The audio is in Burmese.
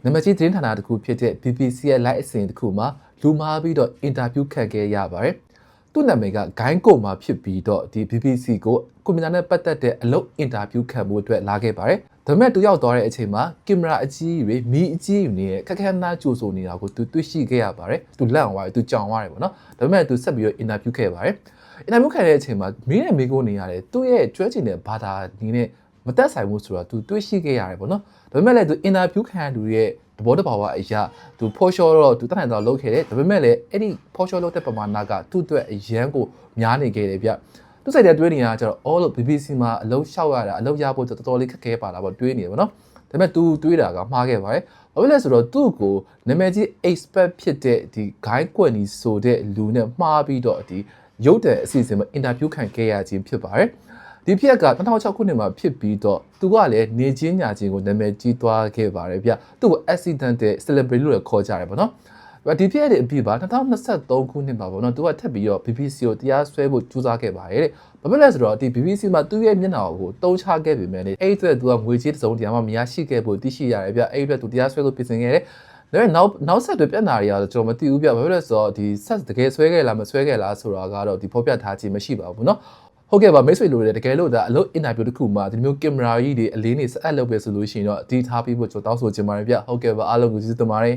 နံပါတ်ကြီးသတင်းဌာနတစ်ခုဖြစ်တဲ့ BBC ရဲ့ live အစီအစဉ်တစ်ခုမှာလူမားပြီးတော့ interview ခတ်ခဲ့ရပါတယ်သူ့နာမည်ကဂိုင်းကိုမှာဖြစ်ပြီးတော့ဒီ BBC ကိုကွန်ပျူတာနဲ့ပတ်သက်တဲ့အလုပ် interview ခတ်မှုအတွက်လာခဲ့ပါတယ်ဒါပေမဲ့သူရောက်သွားတဲ့အချိန်မှာကင်မရာအကြီးတွေမီးအကြီးတွေနဲ့ခက်ခဲနားကြိုဆိုနေတာကိုသူတွေ့ရှိခဲ့ရပါတယ်သူလန့်သွားတယ်သူကြောင်သွားတယ်ပေါ့နော်ဒါပေမဲ့သူဆက်ပြီးတော့ interview ခဲ့ပါတယ် interview ခံတဲ့အချိန်မှာမင်းနဲ့မိကိုနေရတယ်သူ့ရဲ့ကျွမ်းကျင်တဲ့ဘာသာနည်းနဲ့မသက်ဆိုင်ဘူးဆိုတော့သူတွေးရှိခဲ့ရတယ်ပေါ့နော်ဒါပေမဲ့လည်းသူ interview ခံရသူရဲ့သဘောတဘာဝအရာသူ for sure တော့သူတတ်နိုင်တော့လုပ်ခဲ့တယ်ဒါပေမဲ့လည်းအဲ့ဒီ for sure လုပ်တဲ့ပမာဏကသူ့အတွက်အရန်ကိုများနေခဲ့တယ်ဗျသူစိတ်ထဲတွေးနေတာကျတော့ all လို့ BBC မှာအလုံးလျှောက်ရတာအလုံးရဖို့တော်တော်လေးခက်ခဲပါလားပေါ့တွေးနေတယ်ပေါ့နော်ဒါပေမဲ့သူတွေးတာကမှားခဲ့ပါတယ်ဘာဖြစ်လဲဆိုတော့သူ့ကိုနာမည်ကြီး expert ဖြစ်တဲ့ဒီ guy ကွန်နီဆိုတဲ့လူနဲ့မှားပြီးတော့ဒီရုပ်တဲ့အစီအစဉ်မှာ interview ခံခဲ့ရခြင်းဖြစ်ပါတယ်ဒီဖြစ်က2006ခုနှစ်မှာဖြစ်ပြီးတော့သူကလည်းနေချင်းညာချင်းကိုနာမည်ကြီးသွားခဲ့ပါတယ်ဗျသူ့ကို accidental celebrity လို့ခေါ်ကြတယ်ပေါ့နော်ဒီဖြစ်တဲ့အပြီးပါ2023ခုနှစ်မှာပေါ့နော်သူကထပ်ပြီးတော့ BBC ကိုတရားစွဲဖို့ကြိုးစားခဲ့ပါတယ်တဲ့ဘာဖြစ်လဲဆိုတော့ဒီ BBC မှာသူ့ရဲ့မျက်နှာကိုတုံးချခဲ့ပေမဲ့လေအဲ့အတွက်သူကငွေကြေးတစ်စုံတရာမှမရရှိခဲ့ဖို့သိရှိရတယ်ဗျအဲ့အတွက်သူတရားစွဲလို့ပြင်ဆင်ခဲ့တယ်ဒါပေမဲ့နောက်ဆက်တွေပြဿနာတွေကတော့ကျွန်တော်မသိဘူးဗျဘာဖြစ်လဲဆိုတော့ဒီဆက်တကယ်ဆွဲခဲ့လားမဆွဲခဲ့လားဆိုတာကတော့ဒီဖော်ပြထားခြင်းမရှိပါဘူးเนาะဟုတ်ကဲ့ပါမိတ်ဆွေတို့လည်းတကယ်လို့ဒါအလုပ် interview တစ်ခုမှာဒီမျိုးကင်မရာကြီးတွေအလေးနေဆက်အပ်လုပ်ပဲဆိုလို့ရှိရင်တော့ဒီထားပြီးဖို့ကျွန်တော်တောင်းဆိုချင်ပါတယ်ဗျဟုတ်ကဲ့ပါအားလုံးကိုကျေးဇူးတင်ပါတယ်